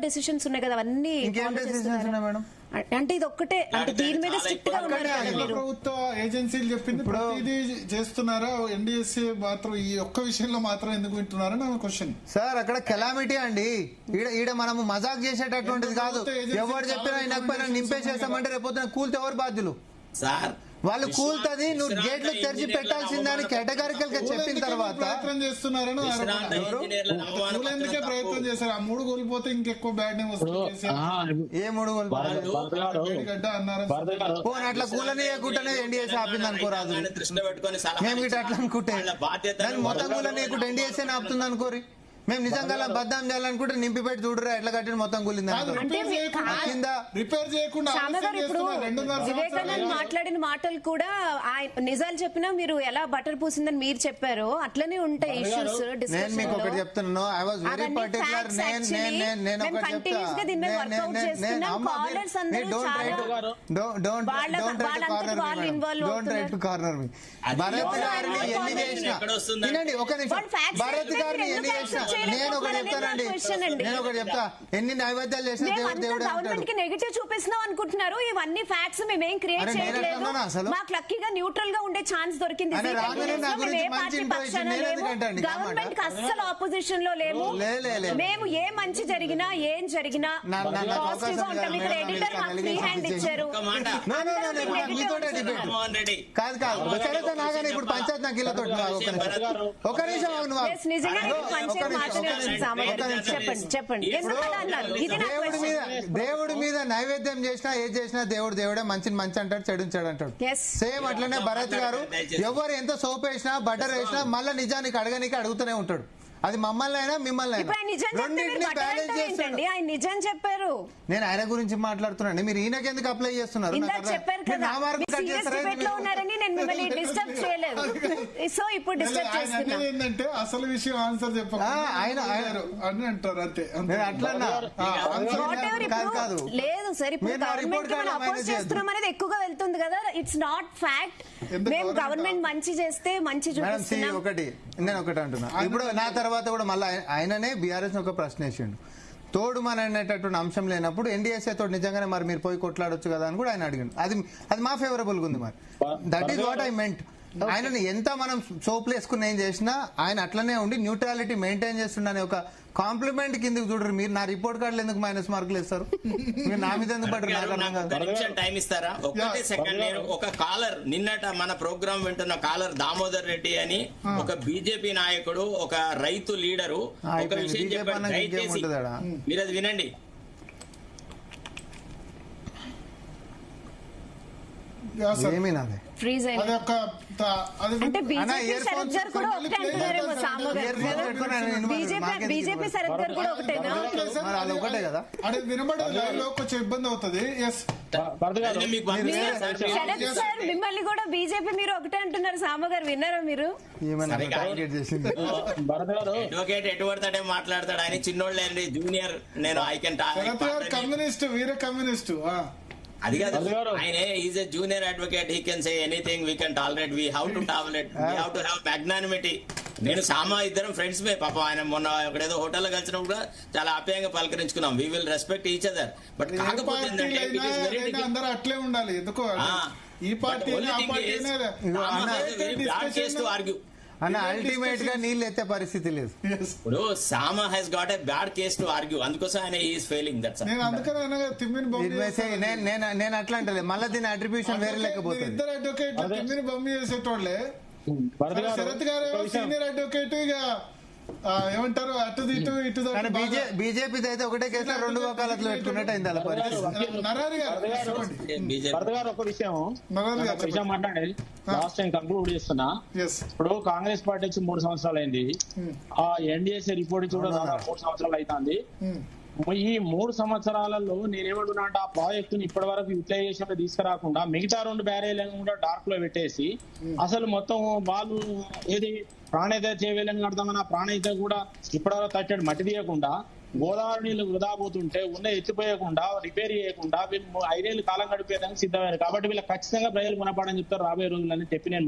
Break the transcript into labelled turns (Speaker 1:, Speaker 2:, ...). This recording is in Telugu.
Speaker 1: డెసిషన్స్ ఉన్నాయి కదా అవన్నీ అంటే ఇది ఒక్కటే అంటే దీని మీద స్ట్రిక్ట్ గా ఉన్నారు
Speaker 2: ప్రభుత్వ ఏజెన్సీలు చెప్పింది ప్రతిదీ చేస్తున్నారా ఎన్డీఎస్ఏ మాత్రం ఈ ఒక్క విషయంలో మాత్రం ఎందుకు వింటున్నారని నా క్వశ్చన్
Speaker 3: సార్. అక్కడ కెలామిటీ అండి, ఈడ మనము మజాక్ చేసేటటువంటిది కాదు. ఎవరు చెప్పినా వినకపోయినా నింపేసేస్తామంటే రేపు కూల్తే ఎవరు బాధ్యులు
Speaker 4: సార్?
Speaker 3: వాళ్ళు కూల్తది, నువ్వు గేట్లు తెరిచి పెట్టాల్సిందని కేటగారికల్ గా చెప్పిన తర్వాత
Speaker 2: ప్రయత్నం చేస్తున్నారని ప్రయత్నం చేశారు. ఆ 3 కోల్పోతే ఇంకెక్కువ బ్యాడ్ నేమ్ వస్తుంది.
Speaker 3: ఏ 3 పోనీ అట్లా కూలని లేకుండానే ఎన్డీఎస్ ఆపింది అనుకోరాదు. మేము గిట్ట అట్లా అనుకుంటే మొత్తం కూలని లేకుంటే ఎన్డీఎస్ఏ ఆపుతుంది అనుకోరి. మేము నిజంగా బద్దాం చేయాలనుకుంటే నింపి పెట్టి చూడరా ఎట్లా కట్టిన మొత్తం కూలింది.
Speaker 2: రిపేర్ చేయకుండా
Speaker 1: వివేకానంద్ మాట్లాడిన మాటలు కూడా నిజాలు చెప్పినా మీరు ఎలా బటర్ పూసిందని మీరు చెప్పారు అట్లనే ఉంటాయి ఇష్యూస్.
Speaker 3: నేను మీకు ఒకటి చెప్తున్నాను, ఐ వాజ్ వెరీ పర్టికులర్. నేను ఒకటి కార్నర్ మీ భరత్ గారిని ఎన్ని చేసినా వినండి ఒక నిమిషం. భరత్ గారిని ఎన్ని చేసినా నేను ఒకటి చెప్తానండి, నేను ఒకటి చెప్తా. ఎన్ని నైవేద్యాలు చేసినా దేవుడు దేవుడే ఉంటాడు.
Speaker 1: నెగటివ్ చూపిస్తున్నాం అనుకుంటున్నారు. ఇవన్నీ ఫ్యాక్ట్స్ మేమేం క్రియేట్ చేయలేదు. మాకు లక్కీగా న్యూట్రల్ గా ఉండే ఛాన్స్ దొరికింది. గవర్నమెంట్ కి అస్సలు ఆపోజిషన్ లో లేము. మేము ఏ మంచి జరిగినా ఏం జరిగినా పాజిటివ్ గా ఉంటాం. ఇక్కడ ఎడిటర్ మాకు ఫ్రీ హ్యాండ్ ఇచ్చారు.
Speaker 3: కాదు కాదు సరే నాగానే ఇప్పుడు పంచాయత్ నాకు ఇళ్ళతో ఒక నిమిషం దేవుడి మీద నైవేద్యం చేసినా ఏది చేసినా దేవుడు దేవుడే, మంచిని మంచి అంటాడు, చెడు చెడు అంటాడు. సేమ్ అట్లనే భరత్ గారు ఎవరు ఎంత సోప్ వేసినా బటర్ వేసినా మళ్ళీ నిజానికి అడగనికి అడుగుతూనే ఉంటాడు. అది మమ్మల్ని అయినా మిమ్మల్ని అయినా రెండింటిని బ్యాలెన్స్ చేస్తాడు.
Speaker 1: ఆయన నిజం చెప్పారు.
Speaker 3: నేను ఆయన గురించి మాట్లాడుతున్నాను, మీరు ఈయనకి ఎందుకు అప్లై చేస్తున్నారు?
Speaker 2: ఏంటంటే అసలు విషయం ఆన్సర్ చెప్పారు ఆయన అని అంటారు అంతే.
Speaker 3: అట్లా కాదు
Speaker 1: లేదు సార్. ఇప్పుడు అపోజ్ చేస్తున్నాం అనేది ఎక్కువగా వెళ్తుంది కదా. It's not fact. మేము గవర్నమెంట్ మంచి చేస్తే మంచి చూపిస్తున్నాం.
Speaker 3: ఒకటి నేను ఒకటి అంటున్నా. ఇప్పుడు నా తర్వాత కూడా మళ్ళీ ఆయననే బీఆర్ఎస్ ఒక ప్రశ్న వేసిండు. తోడు మన అనేటటువంటి అంశం లేనప్పుడు ఎన్డీఎస్ఏ తోడు నిజంగానే మరి మీరు పోయి కొట్లాడొచ్చు కదా అని కూడా ఆయన అడిగాడు. అది మా ఫేవరబుల్ గా ఉంది. మరి that is what I meant. ఆయనని ఎంత మనం సోపులు వేసుకుని ఏం చేసినా ఆయన అట్లనే ఉండి న్యూట్రాలిటీ మెయింటైన్ చేస్తుండని ఒక కాంప్లిమెంట్ కిందకి చూడరు. మీరు నా రిపోర్ట్ కార్డులు ఎందుకు మైనస్ మార్కులు ఇస్తారు? మీరు నా మీద ఎందుకు పడరు?
Speaker 4: టైం ఇస్తారా? ఒకటే సెకండ్. నేను ఒక కాలర్ నిన్నట మన ప్రోగ్రామ్ వింటున్న కాలర్ దామోదర్ రెడ్డి అని ఒక బీజేపీ నాయకుడు, ఒక రైతు లీడరు ఒక విషయం చెప్పారు. దయచేసి మీరు అది వినండి.
Speaker 3: ఏమీ నాదే
Speaker 1: బీజేపీ శరత్ గారు కూడా ఒకటేనా?
Speaker 3: ఒకటే కదా.
Speaker 2: అది వినబడేది కొంచెం ఇబ్బంది అవుతుంది.
Speaker 1: శరత్ సార్ మిమ్మల్ని కూడా బీజేపీ మీరు ఒకటే అంటున్నారు. సామ గారు విన్నారా మీరు?
Speaker 4: అడ్వకేట్ ఎటువడతాడే మాట్లాడతాడు. ఆయన చిన్నోళ్ళండి, జూనియర్. నేను ఐ కెన్
Speaker 2: కమ్యూనిస్ట్, వీరే కమ్యూనిస్ట్.
Speaker 4: అది కాదు, ఆయన is a junior advocate. He can say anything. We can tolerate. We how to tolerate. We how to have magnanimity. నేను సామా ఇద్దరం ఫ్రెండ్స్ మే. పాపం ఆయన మొన్న ఒకడేదో హోటల్లో కలిసినప్పుడు కూడా చాలా ఆప్యాయంగా పలకరించుకున్నాం. We will respect each other. But కాకపోతే
Speaker 2: అందరూ అట్లే ఉండాలి. ఎందుకో ఈ పార్టీ
Speaker 4: ఆర్గ్యూ
Speaker 3: అన్న అల్టిమేట్ గా నీళ్ళు ఎత్తే పరిస్థితి లేదు.
Speaker 4: ఇప్పుడు Sama has got a bad case to argue. అందుకోసం ఆయన ఈజ్ ఫెయిలింగ్. దట్స్
Speaker 3: నేను అట్లా అంటే మళ్ళీ దీని అట్రిబ్యూషన్ వేరే లేకపోతే
Speaker 2: ఇద్దరు అడ్వకేట్ తిమ్మిని బొమ్మ చేసేటోళ్లే. శరత్ గారు సీనియర్ అడ్వకేట్. ఇక ఏమంటారు అటు ఇటు ఇటు.
Speaker 3: బీజేపీ అయితే ఒకటే కేసులో 2 వకాలత్లు పెట్టుకున్నట్టు అయింది అలా పరిస్థితి.
Speaker 5: ఒక విషయం మాట్లాడేది లాస్ట్ టైం కంక్లూడ్ చేస్తున్నా. ఇప్పుడు కాంగ్రెస్ పార్టీ వచ్చి 3 సంవత్సరాలు అయింది. ఆ ఎన్డీఎస్ఏ రిపోర్ట్ ఇచ్చి కూడా 3 సంవత్సరాలు అవుతుంది. ఈ 3 సంవత్సరాలలో నేనేమంటున్నా అంటే ఆ ప్రాజెక్ట్ ని ఇప్పటి వరకు యూటిలైజేషన్ లో తీసుకురాకుండా మిగతా 2 బ్యారేజ్లను కూడా డార్క్ లో పెట్టేసి అసలు మొత్తం వాళ్ళు ఏది ప్రాణహిత చేయవేలని కడతామని ఆ ప్రాణహిత కూడా ఇప్పటివరకు తట్టడి మట్టి తీయకుండా గోదావరి నీళ్లు వృధా పోతుంటే ఉన్న ఎత్తిపోయకుండా రిపేర్ చేయకుండా వీళ్ళు 5 ఏళ్ళు కాలం గడిపేదానికి సిద్ధమయ్యారు. కాబట్టి వీళ్ళకి ఖచ్చితంగా ప్రజలు గుణపడని చెప్తారు రాబోయే రోజులని చెప్పి నేను